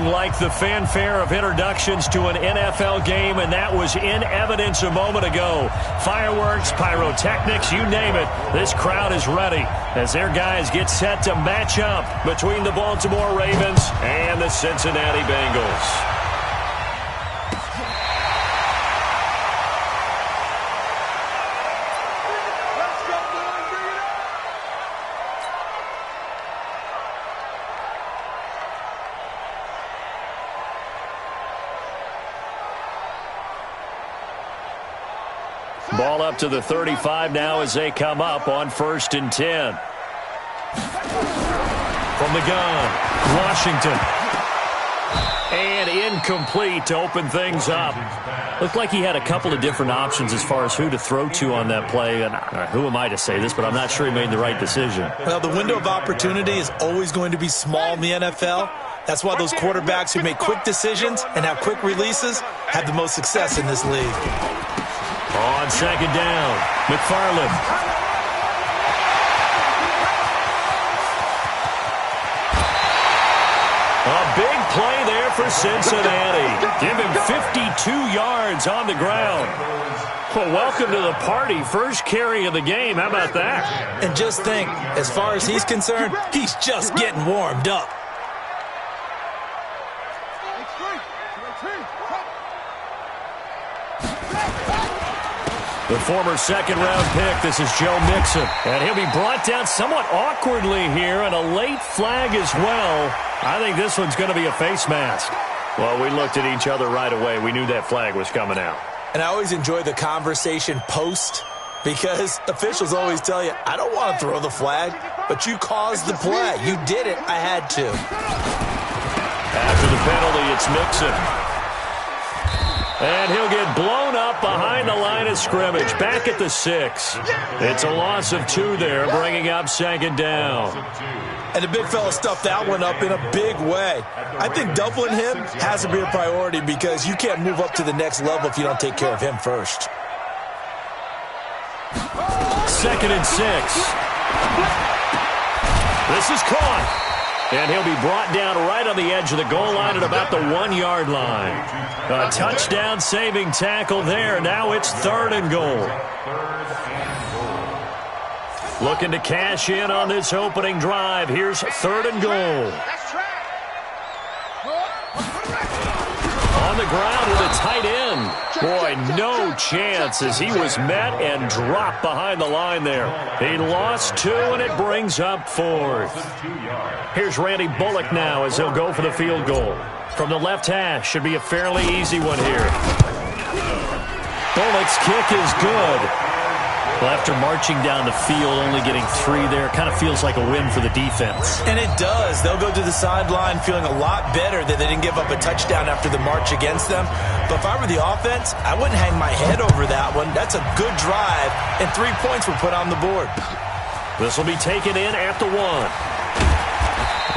Nothing like the fanfare of introductions to an NFL game, and that was in evidence a moment ago. Fireworks, pyrotechnics, you name it. This crowd is ready as their guys get set to match up between the Baltimore Ravens and the Cincinnati Bengals. Ball up to the 35 now as they come up on 1st and 10. From the gun, Washington. And incomplete to open things up. Looked like he had a couple of different options as far as who to throw to on that play. And who am I to say this, but I'm not sure he made the right decision. Well, the window of opportunity is always going to be small in the NFL. That's why those quarterbacks who make quick decisions and have quick releases have the most success in this league. On 2nd down, McFarland. A big play there for Cincinnati. Give him 52 yards on the ground. Well, welcome to the party. First carry of the game. How about that? And just think, as far as he's concerned, he's just getting warmed up. The former second-round pick, this is Joe Mixon. And he'll be brought down somewhat awkwardly here, and a late flag as well. I think this one's going to be a face mask. Well, we looked at each other right away. We knew that flag was coming out. And I always enjoy the conversation post, because officials always tell you, I don't want to throw the flag, but you caused the play. You did it. I had to. After the penalty, it's Mixon. And he'll get blown up behind the line of scrimmage, back at the 6. It's a loss of 2 there, bringing up 2nd down. And the big fella stuffed that one up in a big way. I think doubling him has to be a priority because you can't move up to the next level if you don't take care of him first. 2nd and 6. This is caught. And he'll be brought down right on the edge of the goal line at about the 1-yard line. A touchdown-saving tackle there. Now it's 3rd and goal. Looking to cash in on this opening drive. Here's 3rd and goal. On the ground with a tight end. Boy, no chance as he was met and dropped behind the line there. He lost 2, and it brings up 4th. Here's Randy Bullock now as he'll go for the field goal. From the left hash, should be a fairly easy one here. Bullock's kick is good. Well, after marching down the field, only getting 3 there, kind of feels like a win for the defense. And it does. They'll go to the sideline feeling a lot better that they didn't give up a touchdown after the march against them. But if I were the offense, I wouldn't hang my head over that one. That's a good drive, and 3 points were put on the board. This will be taken in at the 1.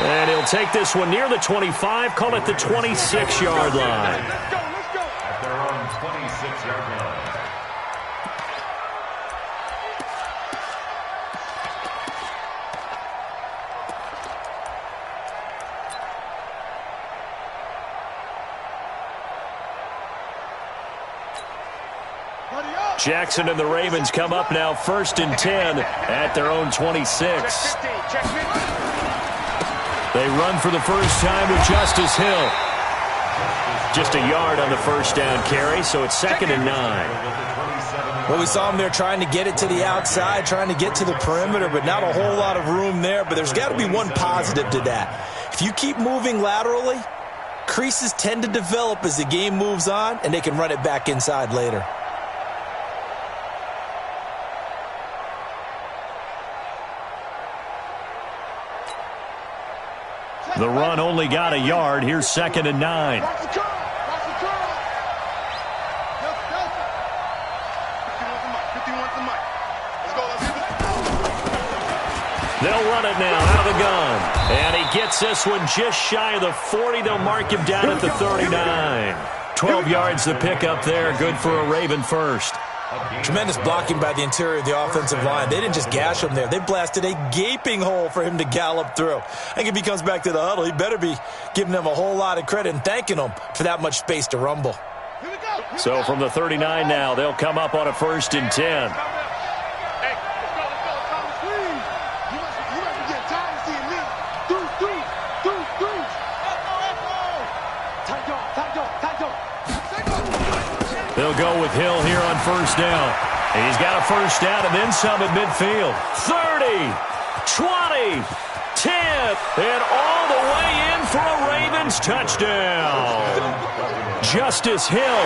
And he'll take this one near the 25, call it the 26-yard line. Let's go. At their own 26-yard line. Jackson and the Ravens come up now 1st and 10 at their own 26. They run for the first time with Justice Hill. Just a yard on the first down carry, so it's 2nd and 9. Well, we saw him there trying to get it to the outside, trying to get to the perimeter, but not a whole lot of room there. But there's got to be one positive to that. If you keep moving laterally, creases tend to develop as the game moves on, and they can run it back inside later. The run only got a yard. Here's 2nd and 9. They'll run it now out of the gun. And he gets this one just shy of the 40. They'll mark him down at the 39. 12 yards the pickup there. Good for a Raven first. Tremendous blocking by the interior of the offensive line. They didn't just gash him there. They blasted a gaping hole for him to gallop through. I think if he comes back to the huddle, he better be giving them a whole lot of credit and thanking them for that much space to rumble. So from the 39 now, they'll come up on a 1st and 10. They'll go with Hill here on 1st down. He's got a 1st down and then some at midfield. 30, 20, 10, and all the way in for a Ravens touchdown. Justice Hill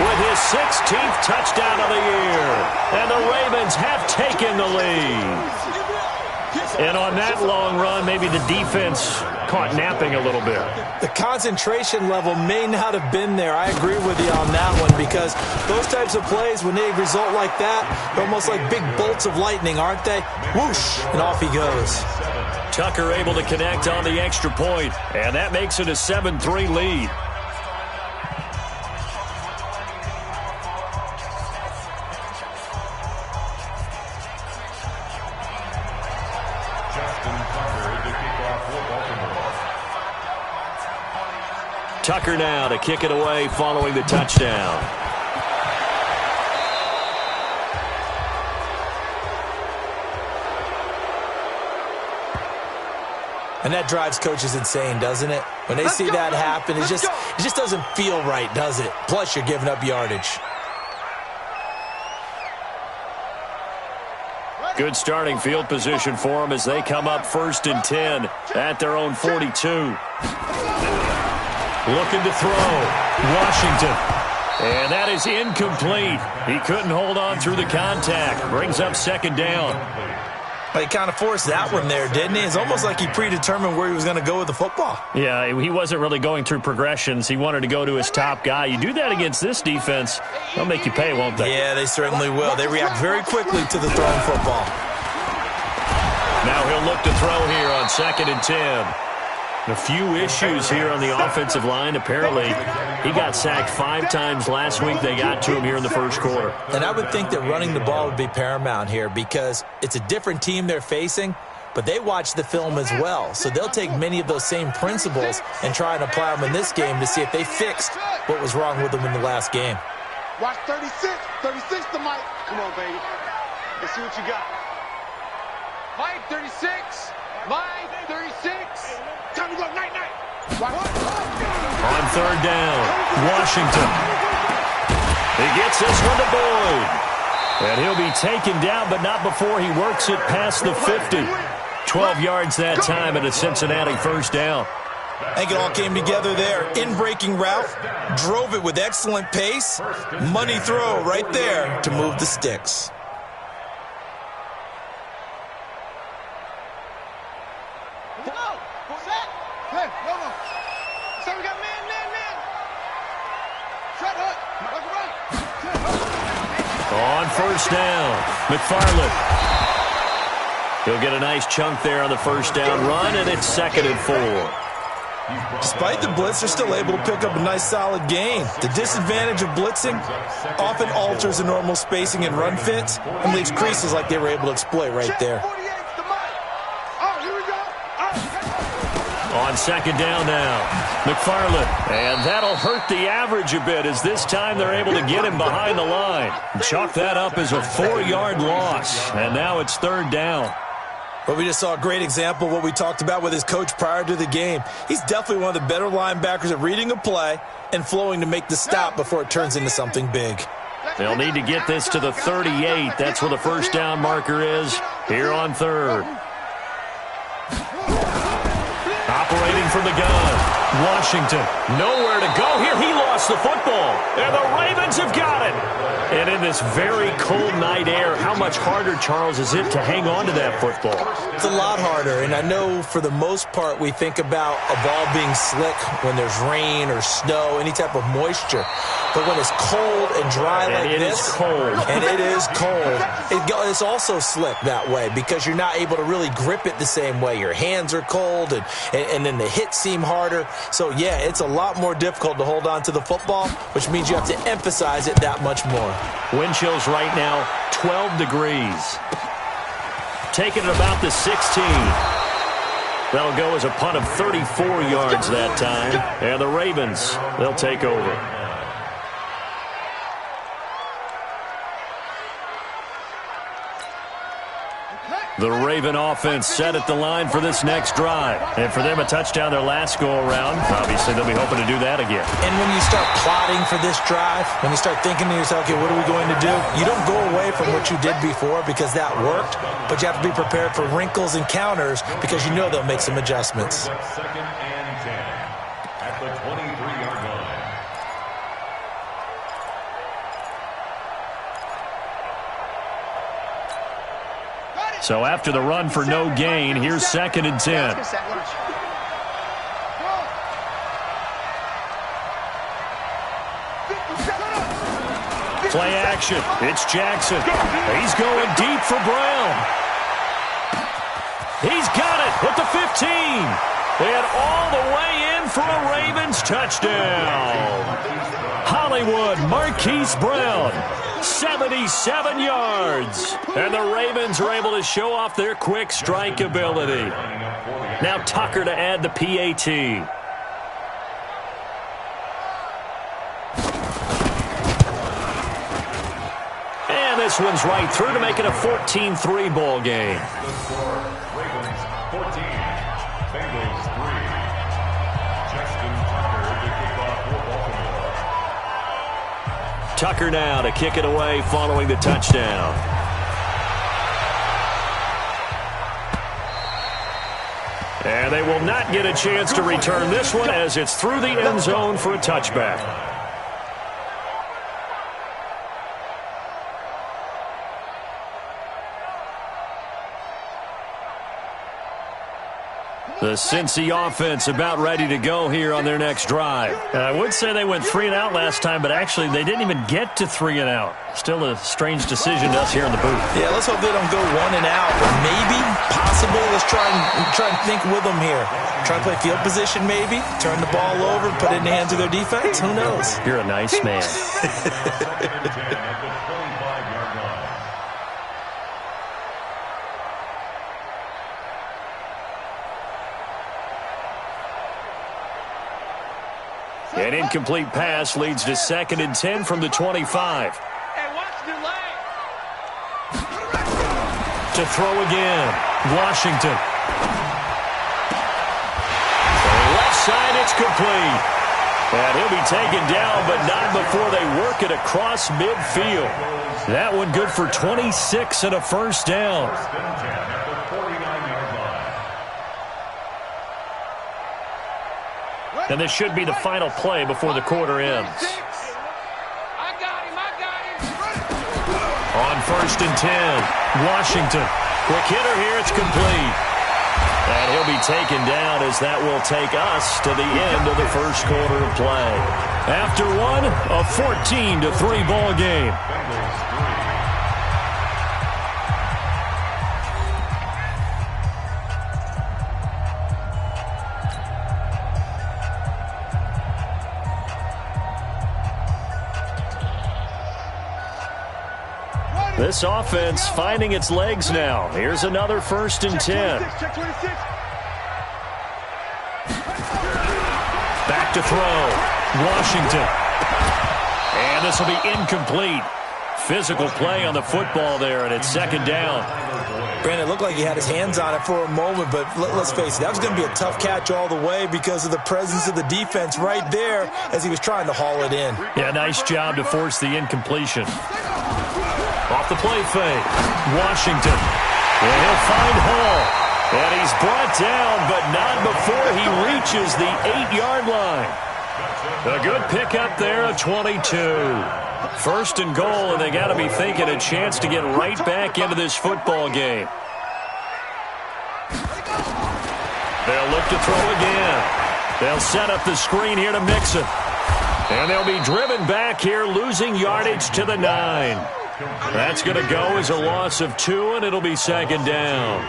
with his 16th touchdown of the year. And the Ravens have taken the lead. And on that long run, maybe the defense caught napping a little bit. The concentration level may not have been there. I agree with you on that one because those types of plays, when they result like that, they're almost like big bolts of lightning, aren't they? Whoosh, and off he goes. Tucker able to connect on the extra point, and that makes it a 7-3 lead. Tucker now to kick it away following the touchdown. And that drives coaches insane, doesn't it? When they see that happen, it just doesn't feel right, does it? Plus, you're giving up yardage. Good starting field position for them as they come up 1st and 10 at their own 42. Looking to throw. Washington. And that is incomplete. He couldn't hold on through the contact. Brings up 2nd down. But he kind of forced that one there, didn't he? It's almost like he predetermined where he was going to go with the football. Yeah, he wasn't really going through progressions. He wanted to go to his top guy. You do that against this defense, they'll make you pay, won't they? Yeah, they certainly will. They react very quickly to the thrown football. Now he'll look to throw here on 2nd and 10. A few issues here on the offensive line. Apparently, he got sacked 5 times last week. They got to him here in the 1st quarter. And I would think that running the ball would be paramount here because it's a different team they're facing, but they watch the film as well. So they'll take many of those same principles and try and apply them in this game to see if they fixed what was wrong with them in the last game. Watch 36. 36 to Mike. Come on, baby. Let's see what you got. Mike, 36. Mike, 36. Time to go, night. On 3rd down, Washington. He gets this one to Boyd. And he'll be taken down, but not before he works it past the 50. 12 yards that time at a Cincinnati 1st down. I think it all came together there. In-breaking route, drove it with excellent pace. Money throw right there to move the sticks. On 1st down, McFarland. He'll get a nice chunk there on the 1st down run, and it's 2nd and 4. Despite the blitz, they're still able to pick up a nice solid gain. The disadvantage of blitzing often alters the normal spacing and run fits and leaves creases like they were able to exploit right there. On 2nd down now, McFarland. And that'll hurt the average a bit as this time they're able to get him behind the line. Chalk that up as a 4-yard loss. And now it's 3rd down. But we just saw a great example of what we talked about with his coach prior to the game. He's definitely one of the better linebackers at reading a play and flowing to make the stop before it turns into something big. They'll need to get this to the 38. That's where the 1st down marker is here on 3rd. Operating from the gun. Washington, nowhere to go here. He lost the football, and the Ravens have got it. And in this very cold night air, how much harder, Charles, is it to hang on to that football? It's a lot harder, and I know for the most part we think about a ball being slick when there's rain or snow, any type of moisture. But when it's cold and dry like this, and it is cold, it's also slick that way because you're not able to really grip it the same way. Your hands are cold, and then the hits seem harder. So, yeah, it's a lot more difficult to hold on to the football, which means you have to emphasize it that much more. Wind chills right now, 12 degrees. Taking it about the 16. That'll go as a punt of 34 yards that time. And the Ravens, they'll take over. The Raven offense set at the line for this next drive. And for them, a touchdown their last go-around. Obviously, they'll be hoping to do that again. And when you start plotting for this drive, when you start thinking to yourself, okay, what are we going to do? You don't go away from what you did before because that worked, but you have to be prepared for wrinkles and counters because you know they'll make some adjustments. Second and 10 at the 23-yard line. So after the run for no gain, here's second and 10. Play action. It's Jackson. He's going deep for Brown. He's got it at the 15. And all the way in for a Ravens touchdown. Hollywood Marquise Brown, 77 yards. And the Ravens are able to show off their quick strike ability. Now Tucker to add the PAT. And this one's right through to make it a 14-3 ball game. Ravens 14, Bengals 3. Justin Tucker to kick off for Baltimore. Tucker now to kick it away following the touchdown. And they will not get a chance to return this one as it's through the end zone for a touchback. The Cincy offense about ready to go here on their next drive. And I would say they went 3-and-out last time, but actually they didn't even get to 3-and-out. Still a strange decision to us here in the booth. Yeah, let's hope they don't go 1-and-out, but maybe, possible. Let's try and think with them here. Try to play field position maybe, turn the ball over, put it in the hands of their defense. Who knows? You're a nice man. An incomplete pass leads to second and 10 from the 25. Hey, watch the leg. To throw again, Washington. Left side, it's complete. And he'll be taken down, but not before they work it across midfield. That one good for 26 and a first down. And this should be the final play before the quarter ends. I got him. On first and 10, Washington. Quick hitter here, it's complete. And he'll be taken down as that will take us to the end of the first quarter of play. After one, a 14-3 ball game. This offense finding its legs now. Here's another first and 10. Back to throw. Washington. And this will be incomplete. Physical play on the football there, and it's second down. Brandon, it looked like he had his hands on it for a moment, but let's face it, that was going to be a tough catch all the way because of the presence of the defense right there as he was trying to haul it in. Yeah, nice job to force the incompletion. Off the play fake, Washington. And he'll find Hall. And he's brought down, but not before he reaches the 8-yard line. A good pickup there at 22. First and goal, and they got to be thinking a chance to get right back into this football game. They'll look to throw again. They'll set up the screen here to Mixon. And they'll be driven back here, losing yardage to the 9. That's going to go as a loss of 2, and it'll be second down.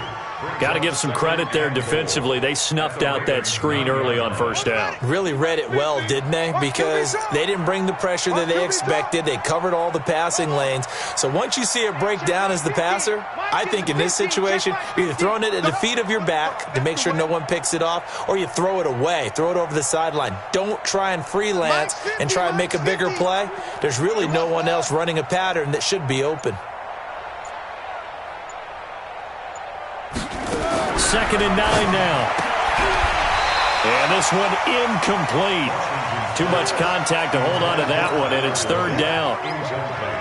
Got to give some credit there defensively. They snuffed out that screen early on first down. Really read it well, didn't they? Because they didn't bring the pressure that they expected. They covered all the passing lanes. So once you see it break down as the passer, I think in this situation, you're either throwing it at the feet of your back to make sure no one picks it off, or you throw it away, throw it over the sideline. Don't try and freelance and try and make a bigger play. There's really no one else running a pattern that should be open. 2nd and 9 now. And this one incomplete. Too much contact to hold on to that one, and it's 3rd down.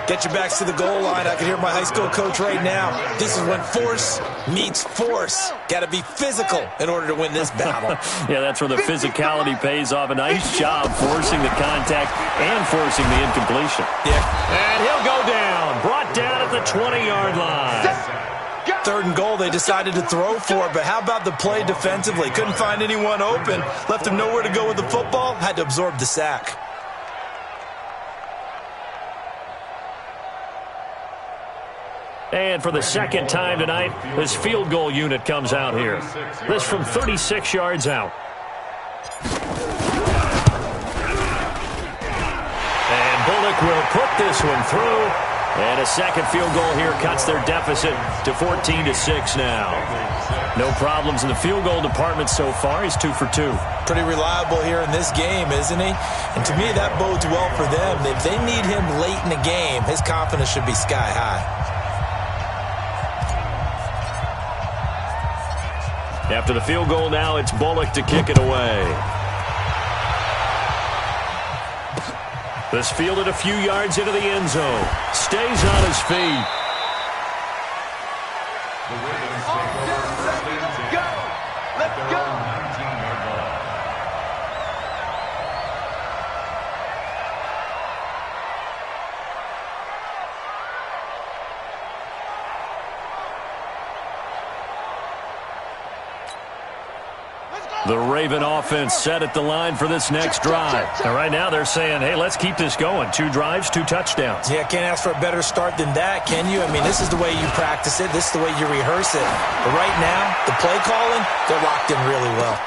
Get your backs to the goal line. I can hear my high school coach right now. This is when force meets force. Got to be physical in order to win this battle. Yeah, that's where the physicality pays off. A nice job forcing the contact and forcing the incompletion. Yeah. And he'll go down. Brought down at the 20-yard line. 3rd and goal, they decided to throw for it, but how about the play defensively? Couldn't find anyone open. Left him nowhere to go with the football. Had to absorb the sack. And for the 2nd time tonight, this field goal unit comes out here. This from 36 yards out. And Bullock will put this one through. And a second field goal here cuts their deficit to 14-6 now. No problems in the field goal department so far. He's 2 for 2. Pretty reliable here in this game, isn't he? And to me, that bodes well for them. If they need him late in the game, his confidence should be sky high. After the field goal now, it's Bullock to kick it away. This fielded a few yards into the end zone. Stays on his feet. Let's go. The Raven offense set at the line for this next drive. And right now they're saying, hey, let's keep this going. 2 drives, 2 touchdowns. Yeah, can't ask for a better start than that, can you? I mean, this is the way you practice it. This is the way you rehearse it. But right now, the play calling, they're locked in really well.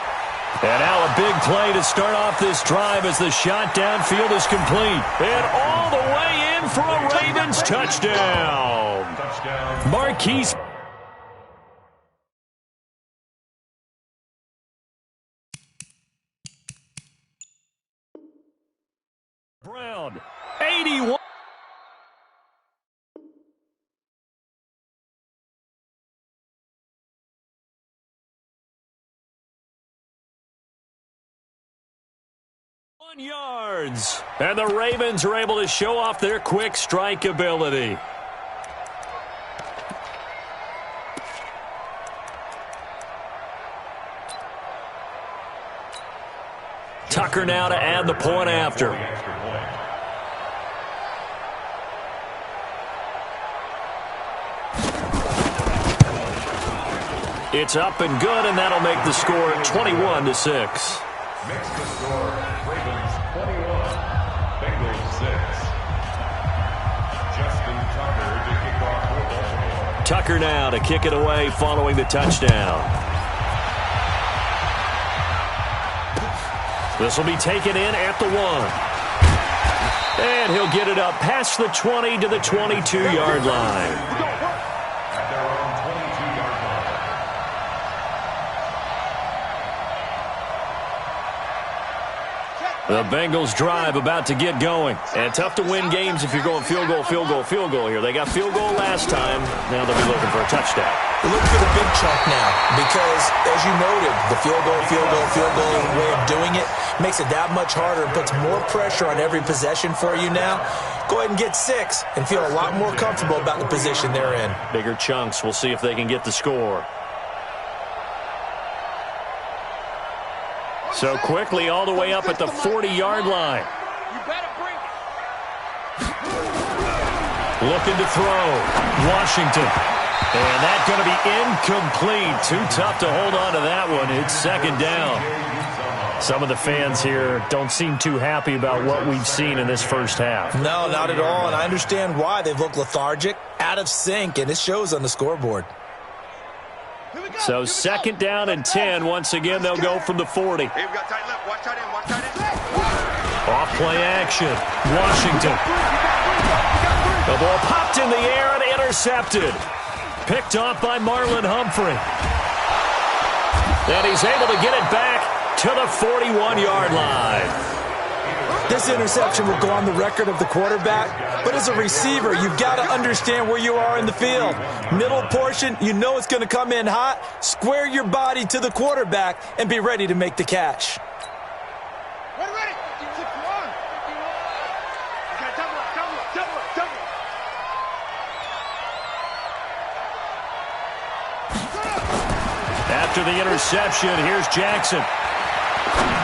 And now a big play to start off this drive as the shot downfield is complete. And all the way in for a Ravens touchdown. Marquise Brown, 81. Yards. And the Ravens are able to show off their quick strike ability. Tucker now to add the point after. It's up and good, and that'll make the score 21-6. Makes the score Ravens 21, Bengals 6. Justin Tucker to kick off for Baltimore. Tucker now to kick it away following the touchdown. This will be taken in at the 1. And he'll get it up past the 20 to the 22-yard line. The Bengals drive about to get going. And tough to win games if you're going field goal, field goal, field goal here. They got field goal last time. Now they'll be looking for a touchdown. They're looking for the big chunk now because, as you noted, the field goal way of doing it makes it that much harder and puts more pressure on every possession for you now. Go ahead and get 6 and feel a lot more comfortable about the position they're in. Bigger chunks. We'll see if they can get the score. So quickly all the way up at the 40-yard line. Looking to throw. Washington. And that's going to be incomplete. Too tough to hold on to that one. It's 2nd down. Some of the fans here don't seem too happy about what we've seen in this first half. No, not at all. And I understand why. They've looked lethargic, out of sync, and it shows on the scoreboard. So second down and 10. Once again, they'll go from the 40. Hey, we got tight left. Watch tight end. Watch tight end. Off play action. Washington. The ball popped in the air and intercepted. Picked off by Marlon Humphrey. And he's able to get it back to the 41-yard line. This interception will go on the record of the quarterback, but as a receiver, you've got to understand where you are in the field. Middle portion, you know it's going to come in hot. Square your body to the quarterback and be ready to make the catch. Ready. Okay, double up. After the interception, here's Jackson.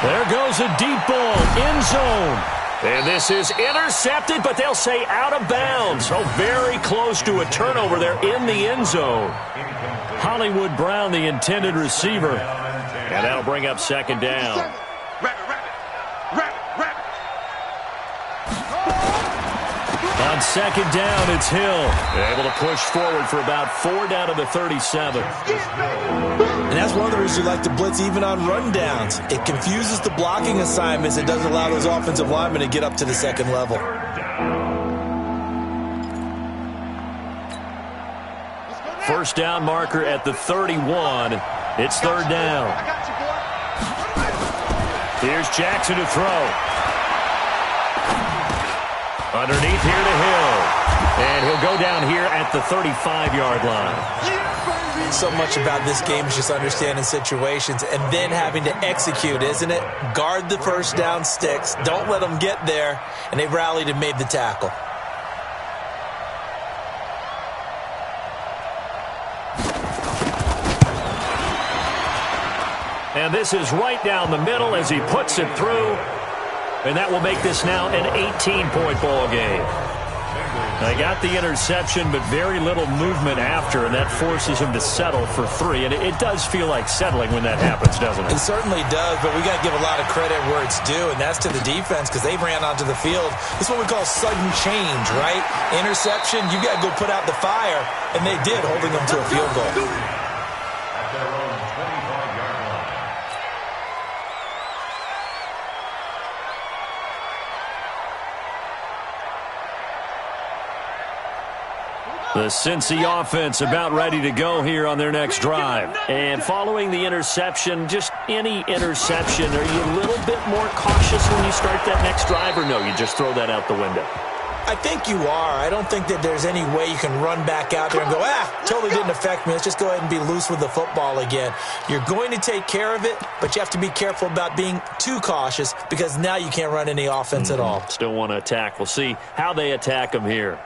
There goes a deep ball, end zone. And this is intercepted, but they'll say out of bounds. So very close to a turnover there in the end zone. Hollywood Brown, the intended receiver. And that'll bring up second down. On second down, it's Hill. Able to push forward for about 4 down to the 37. And that's one of the reasons you like to blitz even on rundowns. It confuses the blocking assignments. It doesn't allow those offensive linemen to get up to the second level. First down marker at the 31. It's third down. Here's Jackson to throw. Underneath here to Hill. And he'll go down here at the 35-yard line. So much about this game is just understanding situations and then having to execute, isn't it? Guard the first down sticks. Don't let them get there. And they rallied and made the tackle. And this is right down the middle as he puts it through. And that will make this now an 18-point ball game. They got the interception, but very little movement after, and that forces him to settle for 3. And it does feel like settling when that happens, doesn't it? It certainly does, but we got to give a lot of credit where it's due, and that's to the defense because they ran onto the field. This is what we call sudden change, right? Interception, you got to go put out the fire, and they did, holding them to a field goal. At their own 25-yard line. The Cincy offense about ready to go here on their next drive. And following the interception, just any interception, are you a little bit more cautious when you start that next drive, or no, you just throw that out the window? I think you are. I don't think that there's any way you can run back out there and go, totally didn't affect me. Let's just go ahead and be loose with the football again. You're going to take care of it, but you have to be careful about being too cautious because now you can't run any offense at all. Still want to attack. We'll see how they attack them here.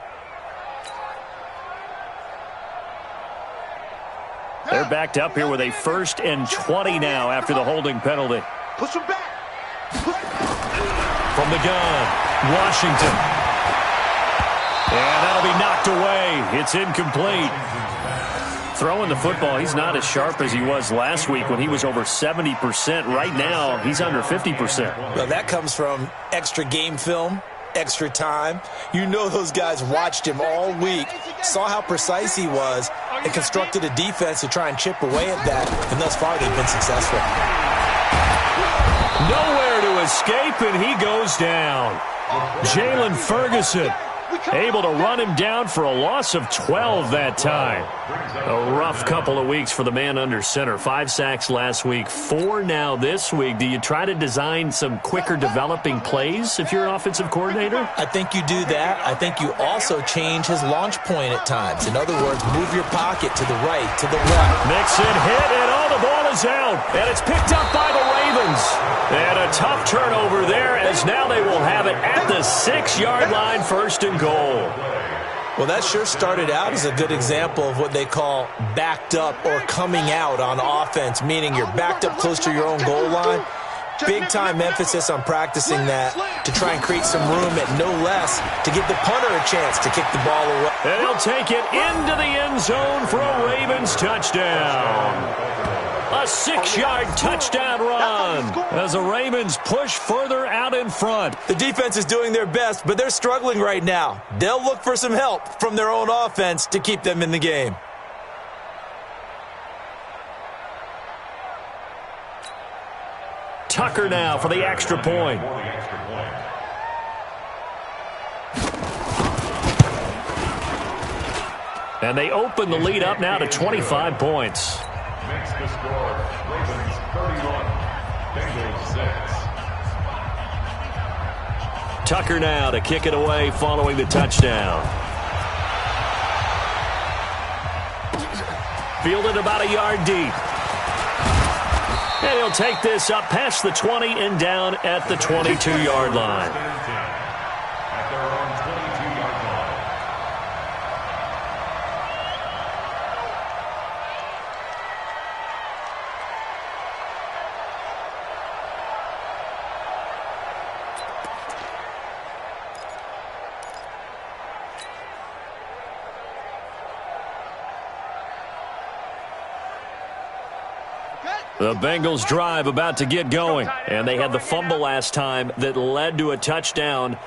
They're backed up here with a 1st and 20 now after the holding penalty. Push him back. From the gun, Washington. And that'll be knocked away. It's incomplete. Throwing the football, he's not as sharp as he was last week when he was over 70%. Right now, he's under 50%. Well, that comes from extra game film, extra time. You know those guys watched him all week, saw how precise he was, and constructed a defense to try and chip away at that. And thus far, they've been successful. Nowhere to escape, and he goes down. Jalen Ferguson able to run him down for a loss of 12 that time. A rough couple of weeks for the man under center. 5 sacks last week, 4 now this week. Do you try to design some quicker developing plays if you're an offensive coordinator? I think you do that. I think you also change his launch point at times. In other words, move your pocket to the right, to the left. Mixon hit, and the ball is out. And it's picked up by the Ravens. And a tough turnover there as now they will have it at the 6-yard line, 1st and goal. Well, that sure started out as a good example of what they call backed up or coming out on offense, meaning you're backed up close to your own goal line. Big-time emphasis on practicing that to try and create some room at no less to give the punter a chance to kick the ball away. And he'll take it into the end zone for a Ravens touchdown. A 6-yard touchdown run as the Ravens push further out in front. The defense is doing their best, but they're struggling right now. They'll look for some help from their own offense to keep them in the game. Tucker now for the extra point. And they open the lead up now to 25 points. Makes the score. Ravens 31, Bengals 6. Tucker now to kick it away following the touchdown. Fielded about a yard deep. And he'll take this up past the 20 and down at the 22-yard line. At their own 22-yard line. The Bengals drive about to get going, and they had the fumble last time that led to a touchdown.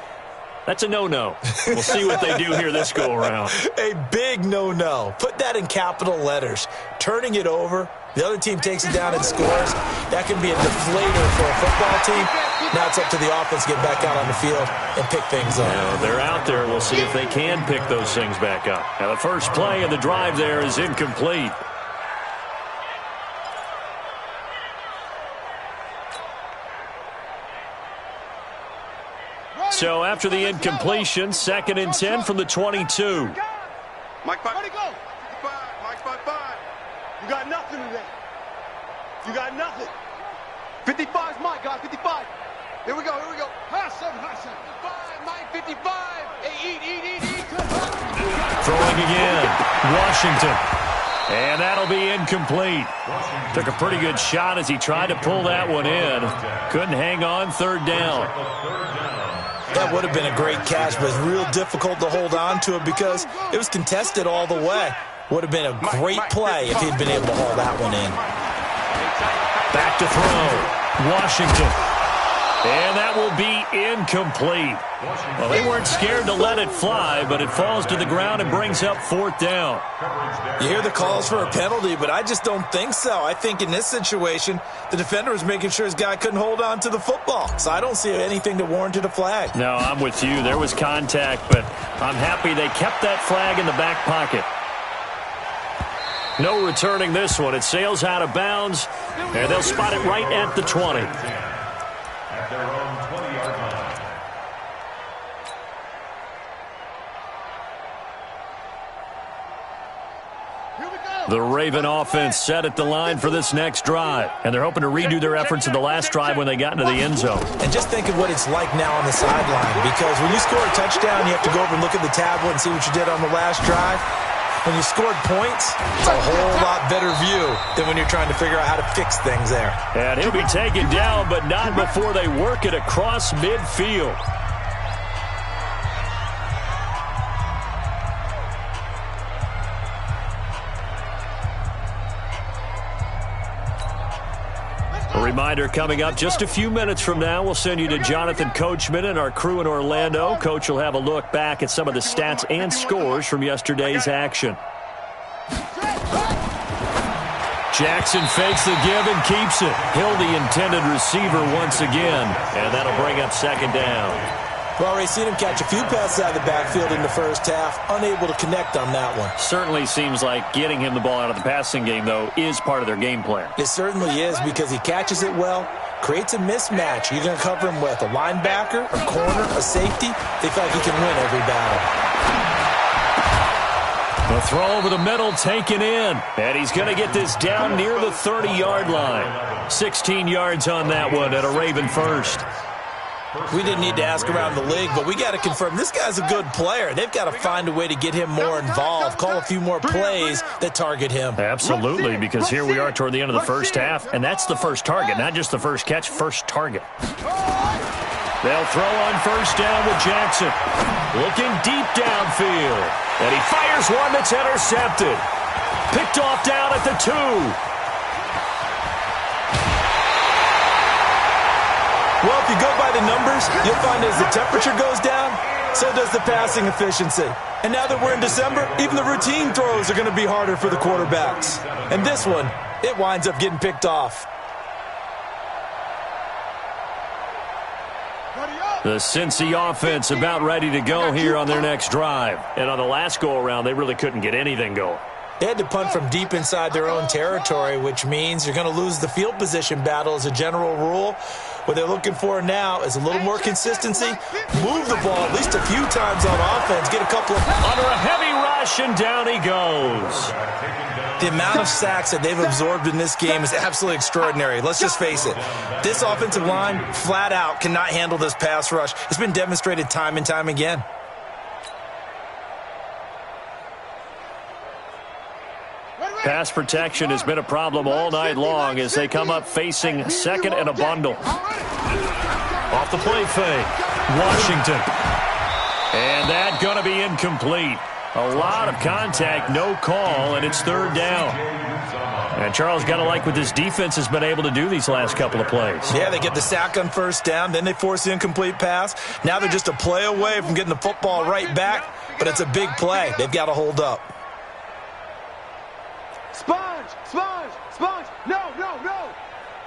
That's a no-no. We'll see what they do here this go-around. A big no-no. Put that in capital letters. Turning it over, the other team takes it down and scores. That can be a deflator for a football team. Now it's up to the offense to get back out on the field and pick things up. Now, they're out there. We'll see if they can pick those things back up. Now, the first play of the drive there is incomplete. So after the incompletion, 2nd and 10 from the 22. Mike 5. Where'd he go? 55. Mike 5. You got nothing today. You got nothing. 55's Mike, guys. 55. Here we go. Pass him. 55. Mike 55. Hey, eat. Throwing again. Washington. And that'll be incomplete. Took a pretty good shot as he tried to pull that one in. Couldn't hang on. 3rd down. That would have been a great catch, but it's real difficult to hold on to it because it was contested all the way. Would have been a great play if he'd been able to haul that one in. Back to throw. Washington. And that will be incomplete. Well, they weren't scared to let it fly, but it falls to the ground and brings up 4th down. You hear the calls for a penalty, but I just don't think so. I think in this situation, the defender was making sure his guy couldn't hold on to the football. So I don't see anything that warranted a flag. No, I'm with you. There was contact, but I'm happy they kept that flag in the back pocket. No returning this one. It sails out of bounds, and they'll spot it right at the 20. At their own 20-yard line. The Raven offense set at the line for this next drive, and they're hoping to redo their efforts in the last drive when they got into the end zone. And just think of what it's like now on the sideline, because when you score a touchdown, you have to go over and look at the tablet and see what you did on the last drive. When you scored points, it's a whole lot better view than when you're trying to figure out how to fix things there. And he'll be taken down, but not before they work it across midfield. A reminder coming up just a few minutes from now, we'll send you to Jonathan Coachman and our crew in Orlando. Coach will have a look back at some of the stats and scores from yesterday's action. Jackson fakes the give and keeps it. Hill the intended receiver once again, and that'll bring up 2nd down. We've already seen him catch a few passes out of the backfield in the first half, unable to connect on that one. Certainly seems like getting him the ball out of the passing game, though, is part of their game plan. It certainly is, because he catches it well, creates a mismatch. You're going to cover him with a linebacker, a corner, a safety. They feel like he can win every battle. The throw over the middle taken in, and he's going to get this down near the 30-yard line. 16 yards on that one at a Raven first. We didn't need to ask around the league, but we got to confirm this guy's a good player. They've got to find a way to get him more involved, call a few more plays that target him. Absolutely, because here we are toward the end of the first half, and that's the first target, not just the first catch, first target. They'll throw on 1st down with Jackson. Looking deep downfield, and he fires one that's intercepted. Picked off down at the 2. Well, if you go by the numbers, you'll find as the temperature goes down, so does the passing efficiency. And now that we're in December, even the routine throws are going to be harder for the quarterbacks. And this one, it winds up getting picked off. The Cincy offense about ready to go here on their next drive. And on the last go-around, they really couldn't get anything going. They had to punt from deep inside their own territory, which means you're going to lose the field position battle as a general rule. What they're looking for now is a little more consistency. Move the ball at least a few times on offense. Get a couple of... Under a heavy rush, and down he goes. The amount of sacks that they've absorbed in this game is absolutely extraordinary. Let's just face it. This offensive line, flat out, cannot handle this pass rush. It's been demonstrated time and time again. Pass protection has been a problem all night long as they come up facing second and a bundle. Off the play fake, Washington. And that going to be incomplete. A lot of contact, no call, and it's third down. And Charles, got to like what this defense has been able to do these last couple of plays. Yeah, they get the sack on first down, then they force the incomplete pass. Now they're just a play away from getting the football right back, but it's a big play. They've got to hold up. Sponge! Sponge! Sponge! No, no, no!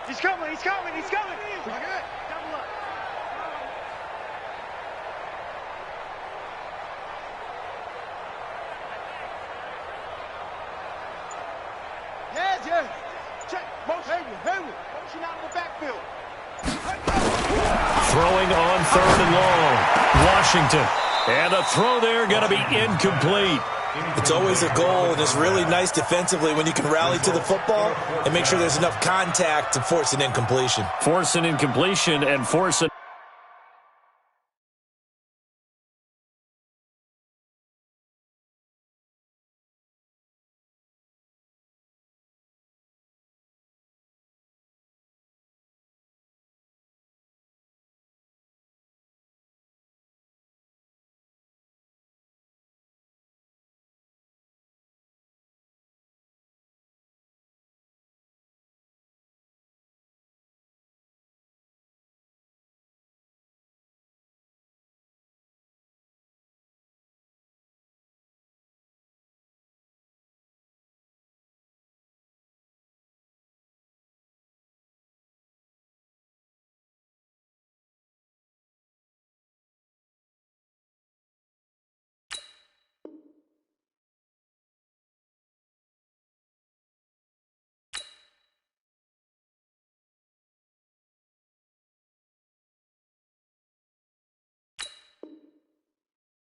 He's coming, he's coming, he's coming! Double up. Yeah. Check. Motion. Motion out of the backfield. Throwing on third and long. Washington. And the throw there going to be incomplete. It's always a goal, and it's really nice defensively when you can rally to the football and make sure there's enough contact to force an incompletion. Force an incompletion and force an...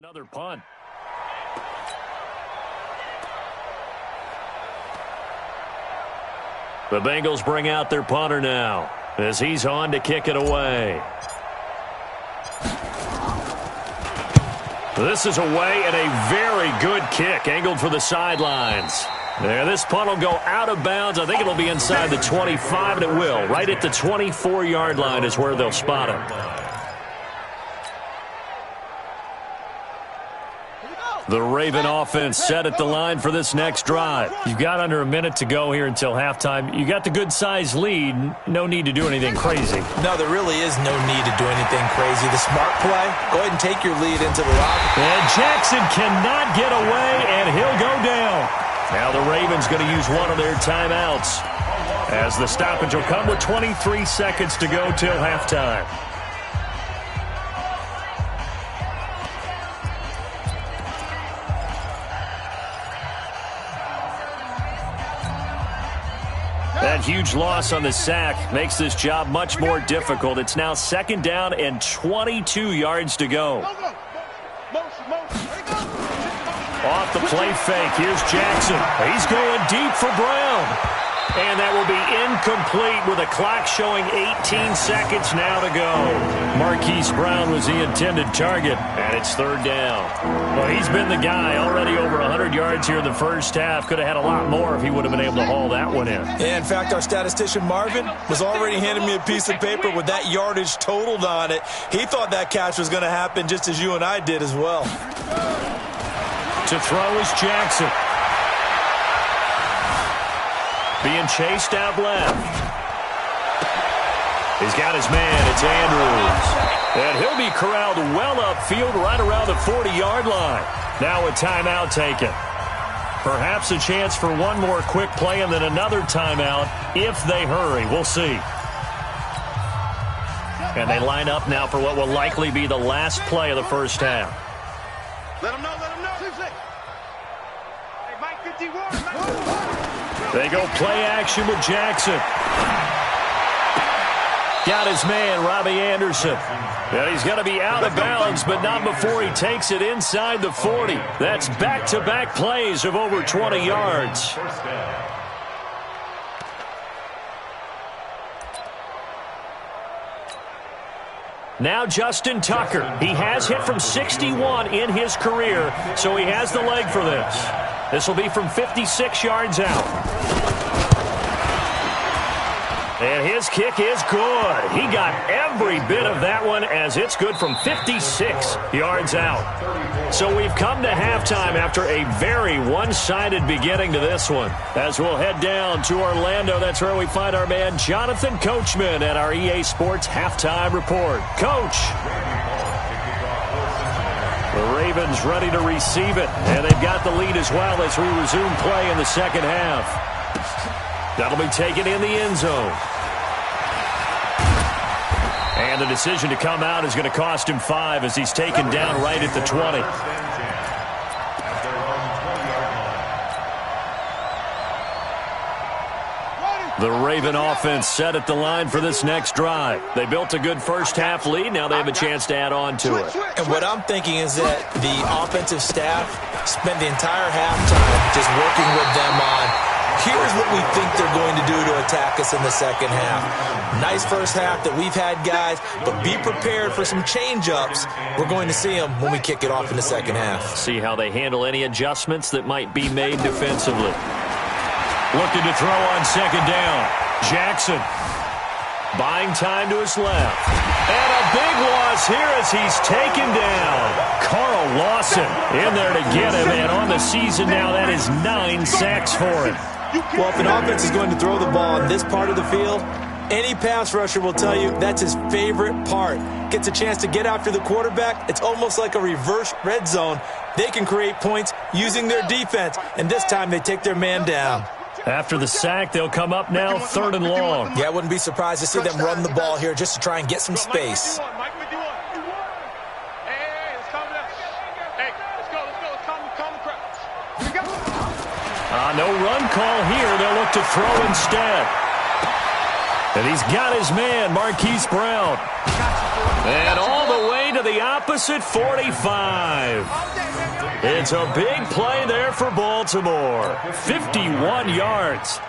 Another punt. The Bengals bring out their punter now as he's on to kick it away. This is away and a very good kick angled for the sidelines. There, this punt will go out of bounds. I think it'll be inside the 25, and it will. Right at the 24-yard line is where they'll spot him. The Raven offense set at the line for this next drive. You've got under a minute to go here until halftime. You got the good-sized lead. No need to do anything crazy. No, there really is no need to do anything crazy. The smart play, go ahead and take your lead into the locker. And Jackson cannot get away, and he'll go down. Now the Ravens going to use one of their timeouts as the stoppage will come with 23 seconds to go till halftime. That huge loss on the sack makes this job much more difficult. It's now second down and 22 yards to go. Off the play fake, here's Jackson. He's going deep for Brown. And that will be incomplete with a clock showing 18 seconds now to go. Marquise Brown was the intended target, and it's third down. Well, he's been the guy already over 100 yards here in the first half. Could have had a lot more if he would have been able to haul that one in. Yeah, in fact, our statistician Marvin was already handing me a piece of paper with that yardage totaled on it. He thought that catch was going to happen just as you and I did as well. To throw is Jackson. Being chased out left. He's got his man. It's Andrews. And he'll be corralled well upfield right around the 40-yard line. Now a timeout taken. Perhaps a chance for one more quick play and then another timeout if they hurry. We'll see. And they line up now for what will likely be the last play of the first half. Let him know, let him know. Hey, Mike 51. They go play action with Jackson. Got his man, Robbie Anderson. And he's going to be out of bounds, but not before he takes it inside the 40. That's back-to-back plays of over 20 yards. Now Justin Tucker. He has hit from 61 in his career, so he has the leg for this. This will be from 56 yards out. And his kick is good. He got every bit of that one as it's good from 56 yards out. So we've come to halftime after a very one-sided beginning to this one. As we'll head down to Orlando, that's where we find our man Jonathan Coachman at our EA Sports Halftime Report. Coach. The Ravens ready to receive it, and they've got the lead as well as we resume play in the second half. That'll be taken in the end zone. And the decision to come out is going to cost him 5 as he's taken down right at the 20. The Raven offense set at the line for this next drive. They built a good first-half lead. Now they have a chance to add on to it. And what I'm thinking is that the offensive staff spent the entire halftime just working with them on, here's what we think they're going to do to attack us in the second half. Nice first half that we've had, guys, but be prepared for some change-ups. We're going to see them when we kick it off in the second half. See how they handle any adjustments that might be made defensively. Looking to throw on second down. Jackson buying time to his left. And a big loss here as he's taken down. Carl Lawson in there to get him, and on the season now that is 9 sacks for him. Well, if an offense is going to throw the ball in this part of the field, any pass rusher will tell you that's his favorite part. Gets a chance to get after the quarterback. It's almost like a reverse red zone. They can create points using their defense, and this time they take their man down. After the sack, they'll come up now 3rd and long. Yeah, I wouldn't be surprised to see them run the ball here just to try and get some space. Hey, let's calm down. Hey, let's go. Let's calm the crowd. Here we go. No run call here. They'll look to throw instead. And he's got his man, Marquise Brown. And all the way to the opposite 45. It's a big play there for Baltimore. 51 yards.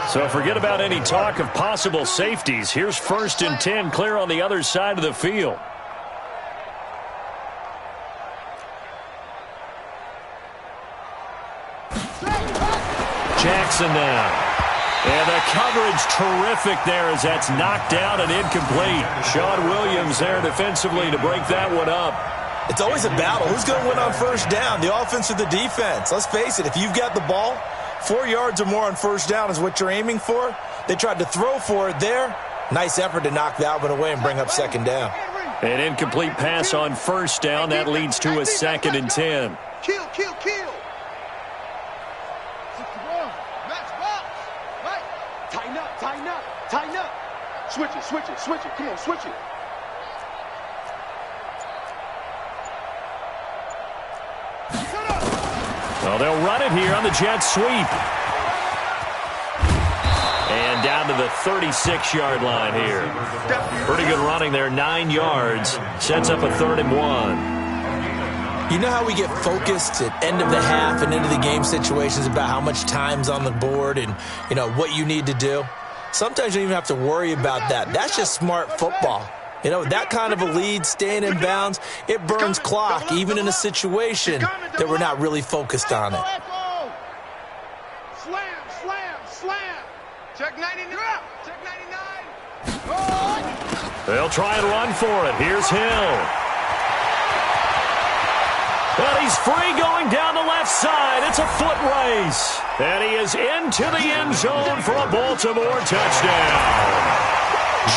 So forget about any talk of possible safeties. Here's 1st and 10 clear on the other side of the field. Jackson now. And the coverage terrific there as that's knocked out and incomplete. Sean Williams there defensively to break that one up. It's always a battle. Who's going to win on first down, the offense or the defense? Let's face it, if you've got the ball, 4 yards or more on first down is what you're aiming for. They tried to throw for it there. Nice effort to knock that one away and bring up second down. An incomplete pass on first down. That leads to a 2nd and 10. Kill. Right. Tighten up. Switch it. Come on, switch it. Well, they'll run it here on the jet sweep. And down to the 36-yard line here. Pretty good running there, 9 yards. Sets up a 3rd and 1. You know how we get focused at end of the half and into the game situations about how much time's on the board and, you know, what you need to do? Sometimes you don't even have to worry about that. That's just smart football. You know, that kind of a lead, staying in bounds, it burns clock, even in a situation that we're not really focused on it. Slam. Check 99. They'll try and run for it. Here's Hill. But he's free going down the left side. It's a foot race. And he is into the end zone for a Baltimore touchdown.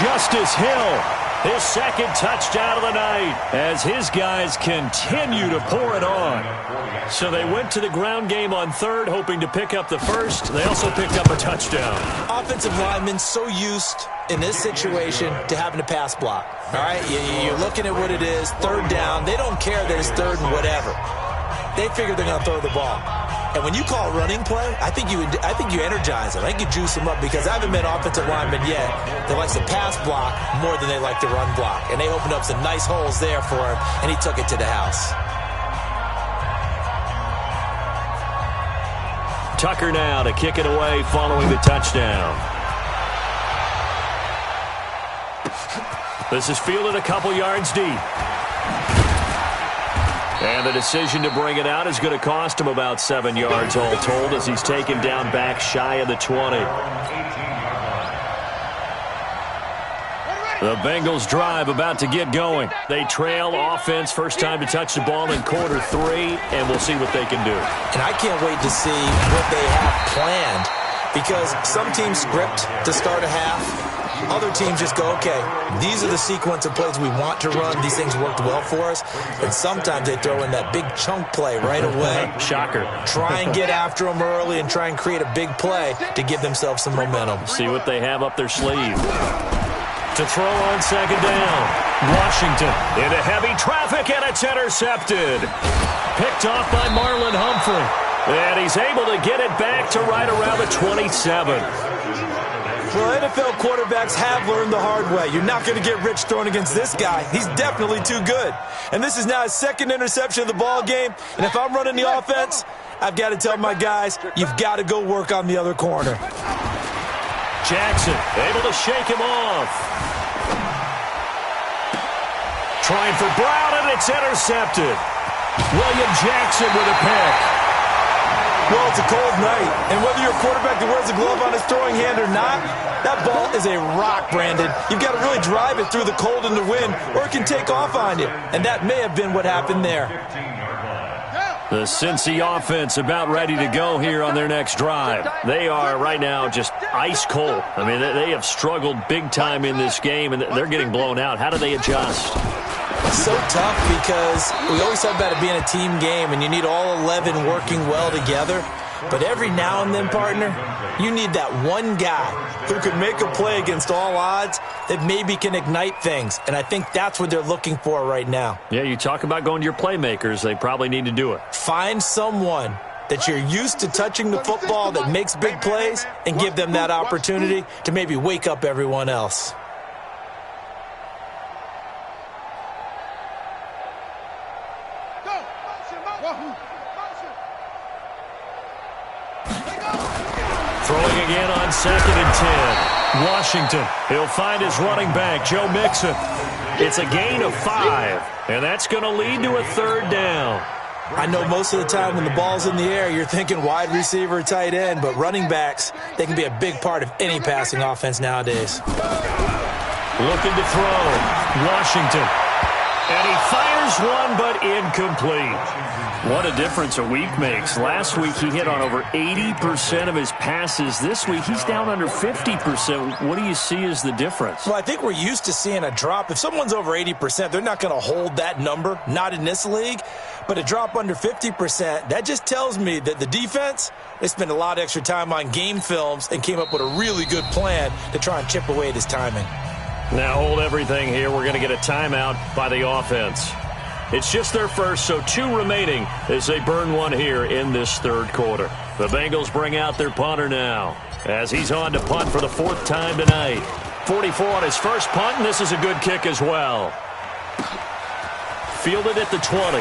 Justice Hill his second touchdown of the night as his guys continue to pour it on. So they went to the ground game on third, hoping to pick up the first. They also picked up a touchdown. Offensive linemen so used in this situation to having to pass block. All right, you're looking at what it is, third down. They don't care that it's third and whatever. They figure they're going to throw the ball. And when you call running play, I think you energize them. I think you juice them up because I haven't met offensive linemen yet that likes to pass block more than they like to run block. And they opened up some nice holes there for him, and he took it to the house. Tucker now to kick it away following the touchdown. This is fielded a couple yards deep. And the decision to bring it out is going to cost him about 7 yards all told as he's taken down back shy of the 20. The Bengals drive about to get going. They trail offense, first time to touch the ball in quarter 3, and we'll see what they can do. And I can't wait to see what they have planned because some teams script to start a half. Other teams just go, okay, these are the sequence of plays we want to run. These things worked well for us. And sometimes they throw in that big chunk play right away. Shocker. Try and get after them early and try and create a big play to give themselves some momentum. See what they have up their sleeve. To throw on second down. Washington into heavy traffic, and it's intercepted. Picked off by Marlon Humphrey. And he's able to get it back to right around the 27. Well, NFL quarterbacks have learned the hard way. You're not going to get rich throwing against this guy. He's definitely too good. And this is now his second interception of the ball game. And if I'm running the offense, I've got to tell my guys, you've got to go work on the other corner. Jackson able to shake him off. Trying for Brown, and it's intercepted. William Jackson with a pick. Well, it's a cold night, and whether you're a quarterback that wears a glove on his throwing hand or not, that ball is a rock, Brandon. You've got to really drive it through the cold and the wind, or it can take off on you, and that may have been what happened there. The Cincy offense about ready to go here on their next drive. They are right now just ice cold. I mean, they have struggled big time in this game, and they're getting blown out. How do they adjust? So tough because we always talk about it being a team game and you need all 11 working well together. But every now and then, partner, you need that one guy who can make a play against all odds that maybe can ignite things. And I think that's what they're looking for right now. Yeah, you talk about going to your playmakers. They probably need to do it. Find someone that you're used to touching the football that makes big plays and give them that opportunity to maybe wake up everyone else. Throwing again on 2nd and 10. Washington, he'll find his running back, Joe Mixon. It's a gain of 5, and that's going to lead to a 3rd down. I know most of the time when the ball's in the air, you're thinking wide receiver, tight end, but running backs, they can be a big part of any passing offense nowadays. Looking to throw. Washington. And he fires one, but incomplete. What a difference a week makes. Last week, he hit on over 80% of his passes. This week, he's down under 50%. What do you see as the difference? Well, I think we're used to seeing a drop. If someone's over 80%, they're not going to hold that number, not in this league. But a drop under 50%, that just tells me that the defense, they spent a lot of extra time on game films and came up with a really good plan to try and chip away at his timing. Now hold everything here. We're going to get a timeout by the offense. It's just their first, so 2 remaining as they burn one here in this 3rd quarter. The Bengals bring out their punter now as he's on to punt for the 4th time tonight. 44 on his first punt, and this is a good kick as well. Fielded at the 20.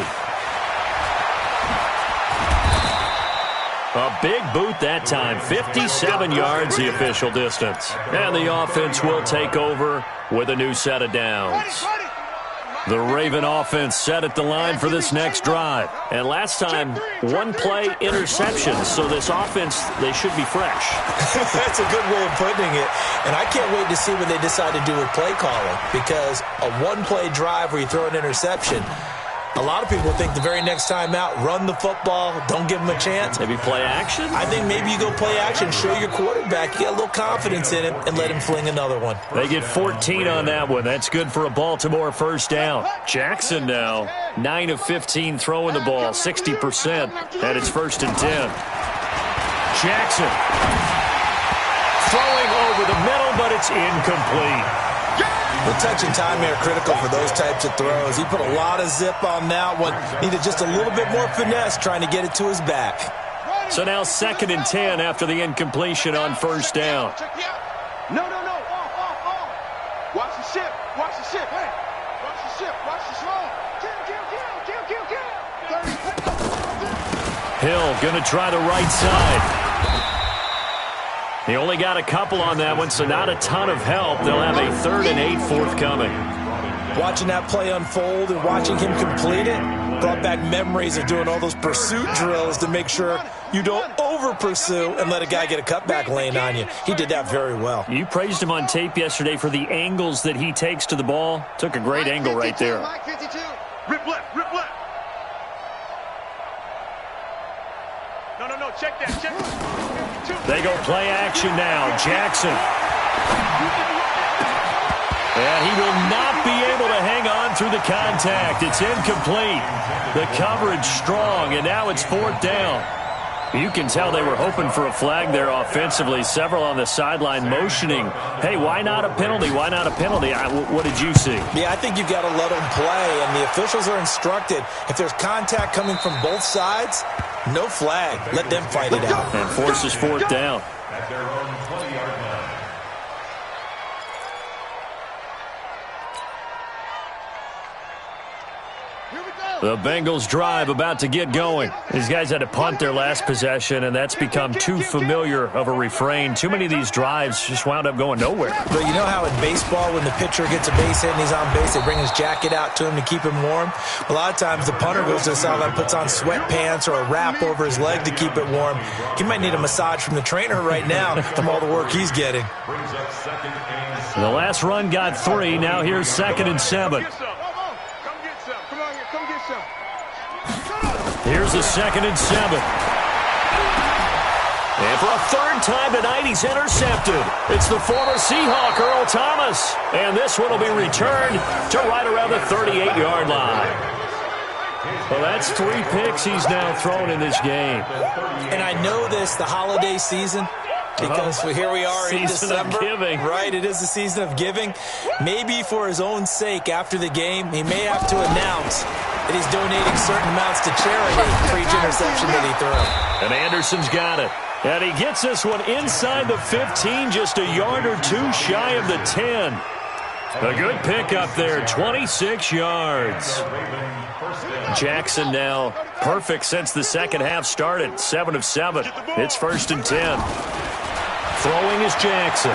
A big boot that time, 57 yards the official distance. And the offense will take over with a new set of downs. The Raven offense set at the line for this next drive. And last time, 1 play interception. So this offense, they should be fresh. That's a good way of putting it. And I can't wait to see what they decide to do with play calling. Because a 1-play drive where you throw an interception, A lot of people think the very next time out, run the football, don't give him a chance. Maybe play action? I think maybe you go play action, show your quarterback, get a little confidence in him, and let him fling another one. They get 14 on that one. That's good for a Baltimore first down. Jackson now, 9 of 15 throwing the ball, 60%, and it's 1st and 10. Jackson throwing over the middle, but it's incomplete. The touch and time are critical for those types of throws. He put a lot of zip on that one. Needed just a little bit more finesse trying to get it to his back. So now 2nd and 10 after the incompletion on 1st down. No. Off. Watch the ship. Watch the ship. Hey. Watch the ship. Watch the slow. Kill. Hill going to try the right side. He only got a couple on that one, so not a ton of help. They'll have a 3rd and 8 forthcoming. Watching that play unfold and watching him complete it brought back memories of doing all those pursuit drills to make sure you don't over-pursue and let a guy get a cutback lane on you. He did that very well. You praised him on tape yesterday for the angles that he takes to the ball. Took a great angle right there. Rip left. No. Check that. They go play action now. Jackson. And he will not be able to hang on through the contact. It's incomplete. The coverage strong, and now it's 4th down. You can tell they were hoping for a flag there offensively. Several on the sideline motioning, hey, why not a penalty? Why not a penalty? What did you see? Yeah, I think you've got to let them play, and the officials are instructed. If there's contact coming from both sides, no flag. Let them fight it out. And forces 4th down. At their own 20-yard line. The Bengals drive about to get going. These guys had to punt their last possession, and that's become too familiar of a refrain. Too many of these drives just wound up going nowhere. But you know how in baseball, when the pitcher gets a base hit and he's on base, they bring his jacket out to him to keep him warm? A lot of times the punter goes to the sideline, puts on sweatpants or a wrap over his leg to keep it warm. He might need a massage from the trainer right now from all the work he's getting. The last run got 3. Now here's 2nd and 7. Here's the 2nd and 7. And for a 3rd time tonight, he's intercepted. It's the former Seahawk, Earl Thomas. And this one will be returned to right around the 38-yard line. Well, that's 3 picks he's now thrown in this game. And I know this, the holiday season, because here we are in December. Season of giving. Right, it is the season of giving. Maybe for his own sake after the game, he may have to announce that he's donating certain amounts to charity for each interception that he threw. And Anderson's got it. And he gets this one inside the 15, just a yard or 2 shy of the 10. A good pickup there, 26 yards. Jackson now perfect since the second half started, 7 of 7. It's 1st and 10. Throwing is Jackson.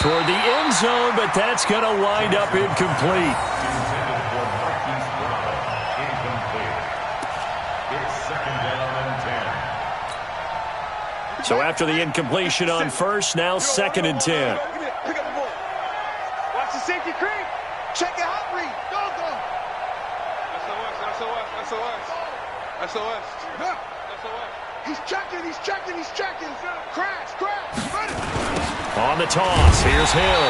Toward the end zone, but that's going to wind up incomplete. So after the incompletion on 1st, now 2nd and 10. Pick up the ball. Watch the safety creep. Check it out, read. Go. SOS. He's checking. Crash. Run it. On the toss, here's Hill.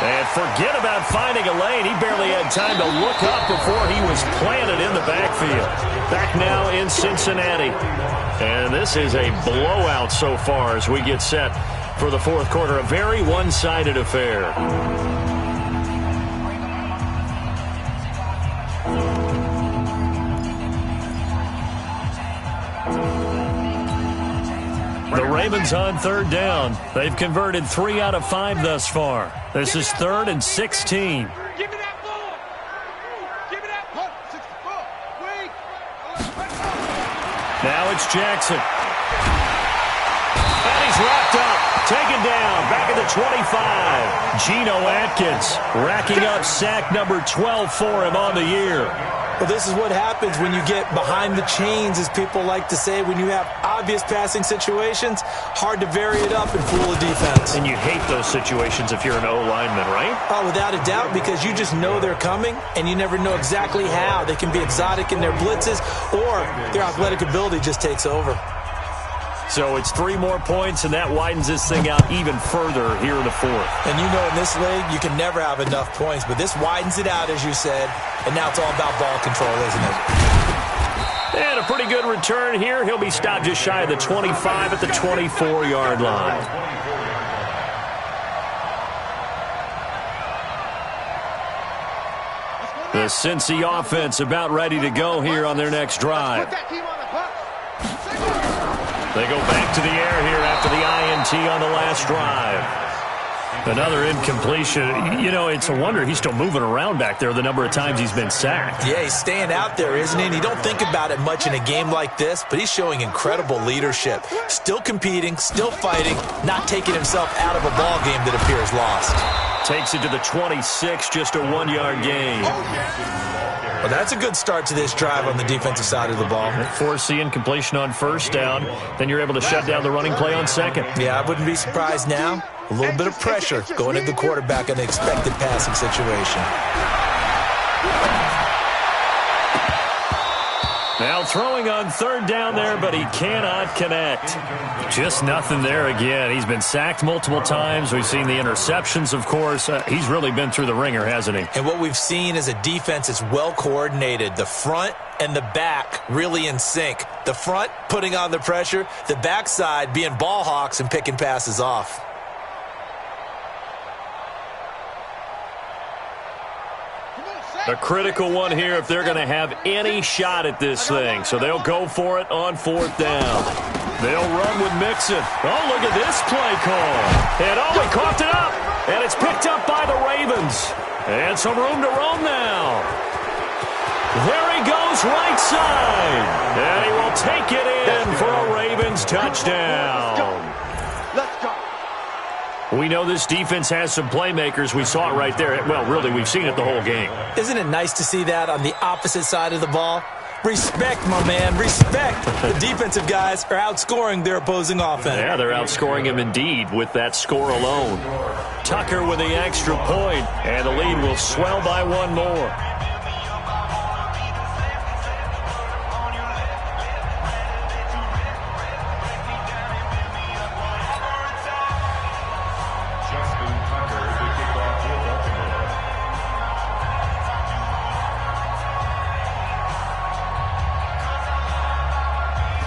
And forget about finding a lane. He barely had time to look up before he was planted in the backfield. Back now in Cincinnati. And this is a blowout so far as we get set for the 4th quarter. A very one-sided affair. The Ravens on 3rd down. They've converted 3 out of 5 thus far. This is 3rd and 16. Give me that ball. Wait. Now it's Jackson. And he's wrapped up. Taken down. Back at the 25. Geno Atkins racking up sack number 12 for him on the year. Well, this is what happens when you get behind the chains, as people like to say. When you have obvious passing situations, hard to vary it up and fool a defense. And you hate those situations if you're an O-lineman, right? Oh, without a doubt, because you just know they're coming, and you never know exactly how. They can be exotic in their blitzes, or their athletic ability just takes over. So it's 3 more points, and that widens this thing out even further here in the fourth. And you know in this league, you can never have enough points, but this widens it out, as you said, and now it's all about ball control, isn't it? And a pretty good return here. He'll be stopped just shy of the 25 at the 24-yard line. The Cincy offense about ready to go here on their next drive. They go back to the air here after the INT on the last drive. Another incompletion. You know, it's a wonder he's still moving around back there the number of times he's been sacked. Yeah, he's staying out there, isn't he? And you don't think about it much in a game like this, but he's showing incredible leadership. Still competing, still fighting, not taking himself out of a ball game that appears lost. Takes it to the 26, just a 1-yard gain. Well, that's a good start to this drive on the defensive side of the ball. Force the incompletion on first down. Then you're able to shut down the running play on second. Yeah, I wouldn't be surprised now. A little bit of pressure going into the quarterback in the expected passing situation. Now throwing on third down there, but he cannot connect. Just nothing there again. He's been sacked multiple times. We've seen the interceptions, of course. He's really been through the ringer, hasn't he? And what we've seen is a defense that's well coordinated. The front and the back really in sync. The front putting on the pressure, the backside being ball hawks and picking passes off. A critical one here if they're going to have any shot at this thing. So they'll go for it on fourth down. They'll run with Mixon. Oh, look at this play call. And oh, he coughed it up. And it's picked up by the Ravens. And some room to roam now. There he goes right side. And he will take it in for a Ravens touchdown. Let's go. We know this defense has some playmakers. We saw it right there. Well, really, we've seen it the whole game. Isn't it nice to see that on the opposite side of the ball? Respect, my man, respect. The defensive guys are outscoring their opposing offense. Yeah, they're outscoring him indeed with that score alone. Tucker with the extra point, and the lead will swell by 1 more.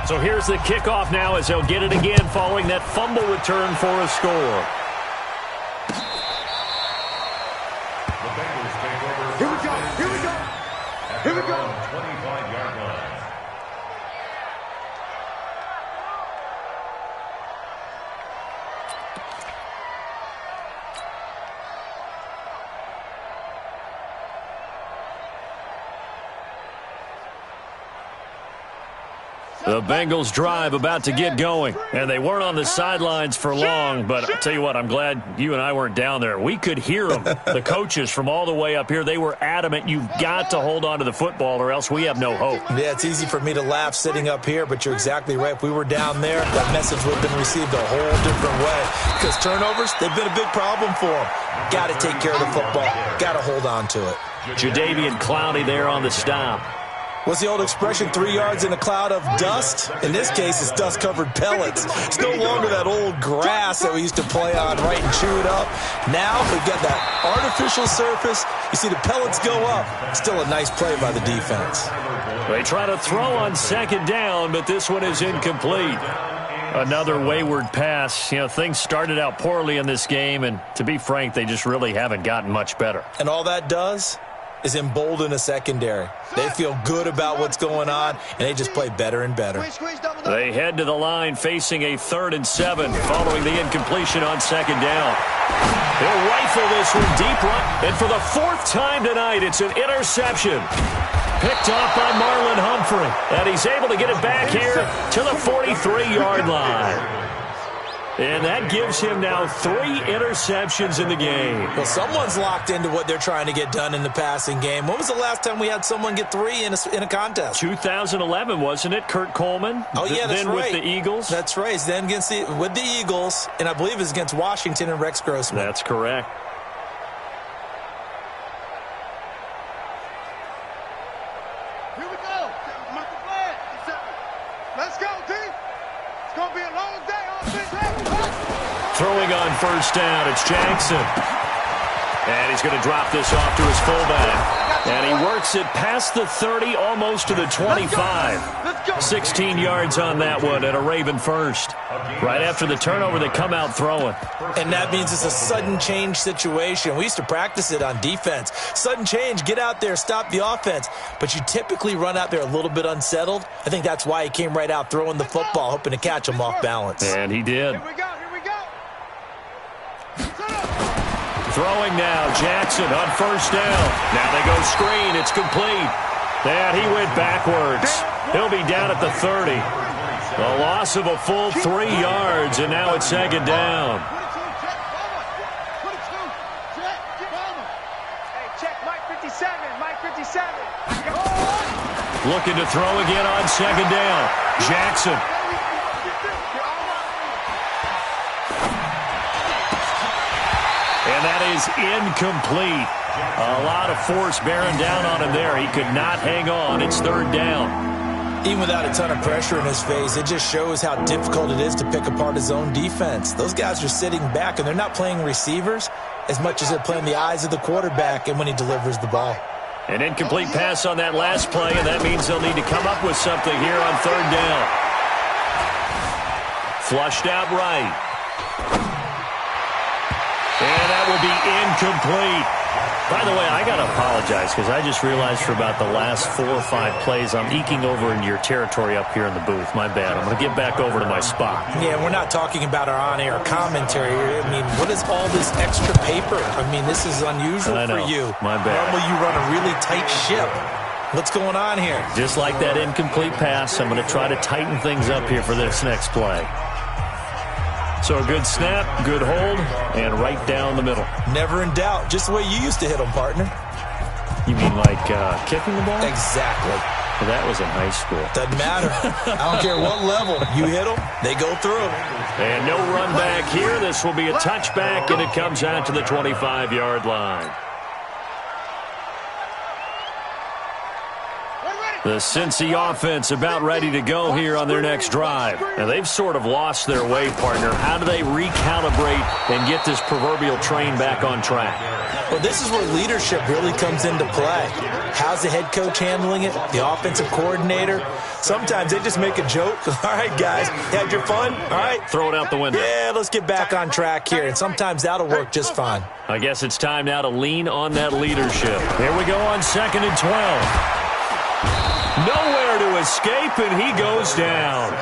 So here's the kickoff now as they'll get it again following that fumble return for a score. Here we go. Here we go. Here we go. 25-yard line. The Bengals drive about to get going, and they weren't on the sidelines for long, but I'll tell you what, I'm glad you and I weren't down there. We could hear them, the coaches from all the way up here. They were adamant, you've got to hold on to the football or else we have no hope. Yeah, it's easy for me to laugh sitting up here, but you're exactly right. If we were down there, that message would have been received a whole different way because turnovers, they've been a big problem for them. Got to take care of the football. Got to hold on to it. Jadeveon Clowney there on the stop. What's the old expression, 3 yards in a cloud of dust? In this case, it's dust-covered pellets. It's no longer that old grass that we used to play on, right, and chew it up. Now we've got that artificial surface. You see the pellets go up. Still a nice play by the defense. They try to throw on second down, but this one is incomplete. Another wayward pass. You know, things started out poorly in this game, and to be frank, they just really haven't gotten much better. And all that does is embolden a secondary. They feel good about what's going on, and they just play better and better. They head to the line facing a 3rd and 7 following the incompletion on second down. They'll rifle this one deep right, and for the 4th time tonight, it's an interception. Picked off by Marlon Humphrey, and he's able to get it back here to the 43-yard line. And that gives him now 3 interceptions in the game. Well, someone's locked into what they're trying to get done in the passing game. When was the last time we had someone get 3 in a contest? 2011, wasn't it? Kurt Coleman? Oh, yeah, that's then right. Then with the Eagles? That's right. Then with the Eagles, and I believe it's against Washington and Rex Grossman. That's correct. Here we go. Let's go, D. It's going to be a long day. Throwing on first down, it's Jackson. And he's going to drop this off to his fullback. And he works it past the 30, almost to the 25. 16 yards on that one, and a Raven first. Right after the turnover, they come out throwing. And that means it's a sudden change situation. We used to practice it on defense. Sudden change, get out there, stop the offense. But you typically run out there a little bit unsettled. I think that's why he came right out throwing the football, hoping to catch him off balance. And he did. Here we go. Throwing now, Jackson on first down. Now they go screen. It's complete. And he went backwards. He'll be down at the 30. A loss of a full 3 yards, and now it's second down. Hey, check Mike 57. Mike 57. Looking to throw again on second down. Jackson. And that is incomplete. A lot of force bearing down on him there. He could not hang on. It's third down. Even without a ton of pressure in his face, it just shows how difficult it is to pick apart his own defense. Those guys are sitting back, and they're not playing receivers as much as they're playing the eyes of the quarterback and when he delivers the ball. An incomplete pass on that last play, and that means they'll need to come up with something here on third down. Flushed out right. And that will be incomplete. By the way, I got to apologize because I just realized for about the last 4 or 5 plays I'm eking over into your territory up here in the booth. My bad. I'm going to get back over to my spot. Yeah, we're not talking about our on-air commentary. I mean, what is all this extra paper? I mean, this is unusual for you. My bad. Normally you run a really tight ship. What's going on here? Just like that incomplete pass, I'm going to try to tighten things up here for this next play. So a good snap, good hold, and right down the middle. Never in doubt. Just the way you used to hit them, partner. You mean like kicking the ball? Exactly. Well, that was in high school. Doesn't matter. I don't care what level. You hit them, they go through. And no run back here. This will be a touchback, and it comes out to the 25-yard line. The Cincy offense about ready to go here on their next drive. Now, they've sort of lost their way, partner. How do they recalibrate and get this proverbial train back on track? Well, this is where leadership really comes into play. How's the head coach handling it? The offensive coordinator? Sometimes they just make a joke. All right, guys, had your fun? All right. Throw it out the window. Yeah, let's get back on track here. And sometimes that'll work just fine. I guess it's time now to lean on that leadership. Here we go on 2nd and 12. Nowhere to escape, and he goes down.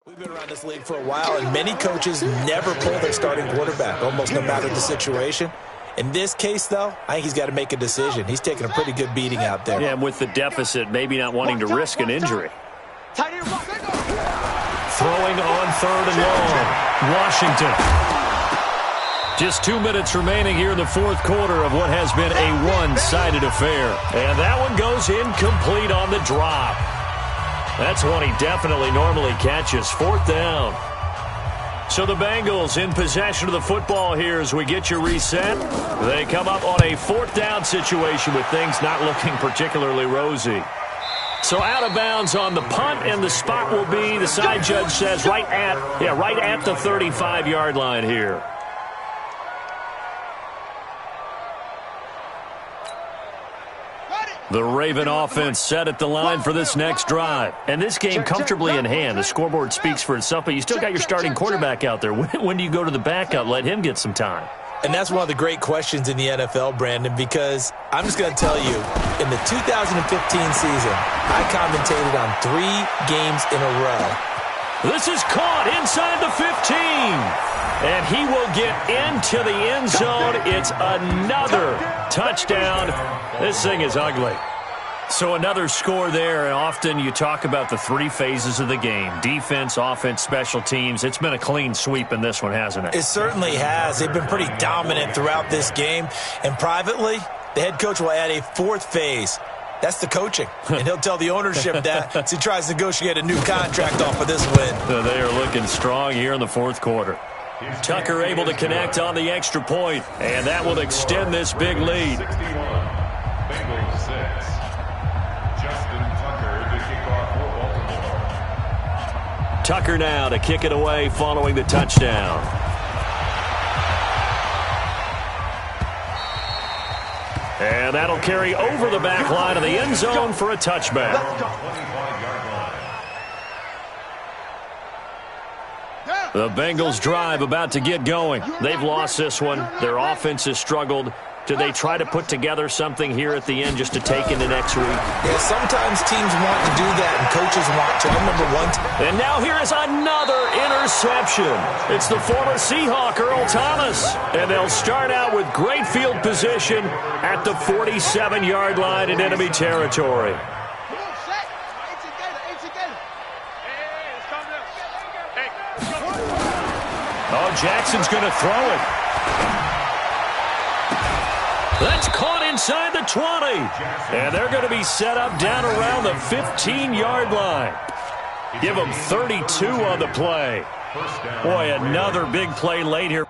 We've been around this league for a while, and many coaches never pull their starting quarterback, almost no matter the situation. In this case, though, I think he's got to make a decision. He's taking a pretty good beating out there. Yeah, and with the deficit, maybe not wanting to risk an injury. Throwing on 3rd and long. Washington. Just 2 minutes remaining here in the 4th quarter of what has been a one-sided affair. And that one goes incomplete on the drop. That's one he definitely normally catches. 4th down. So the Bengals in possession of the football here as we get you reset. They come up on a 4th down situation with things not looking particularly rosy. So out of bounds on the punt, and the spot will be, the side judge says, right at the 35-yard line here. The Raven offense set at the line for this next drive. And this game comfortably in hand. The scoreboard speaks for itself, but you still got your starting quarterback out there. When do you go to the backup? Let him get some time. And that's one of the great questions in the NFL, Brandon, because I'm just going to tell you, in the 2015 season, I commentated on 3 games in a row. This is caught inside the 15. And he will get into the end zone. It's another touchdown. This thing is ugly. So another score there, and often you talk about the 3 phases of the game. Defense, offense, special teams. It's been a clean sweep in this one, hasn't it? It certainly has. They've been pretty dominant throughout this game. And privately, the head coach will add a 4th phase. That's the coaching. And he'll tell the ownership that as he tries to negotiate a new contract off of this win. They are looking strong here in the 4th quarter. Tucker able to connect on the extra point, and that will extend this big lead. 61, Bengals 6. Justin Tucker to kick off for Baltimore. Tucker now to kick it away following the touchdown. And that'll carry over the back line of the end zone for a touchback. 25-yard line. The Bengals drive about to get going. They've lost this one. Their offense has struggled. Do they try to put together something here at the end just to take into next week? Yeah, sometimes teams want to do that and coaches want to. I remember one time. And now here is another interception. It's the former Seahawk, Earl Thomas. And they'll start out with great field position at the 47-yard line in enemy territory. Oh, Jackson's going to throw it. That's caught inside the 20. And they're going to be set up down around the 15-yard line. Give them 32 on the play. Boy, another big play late here.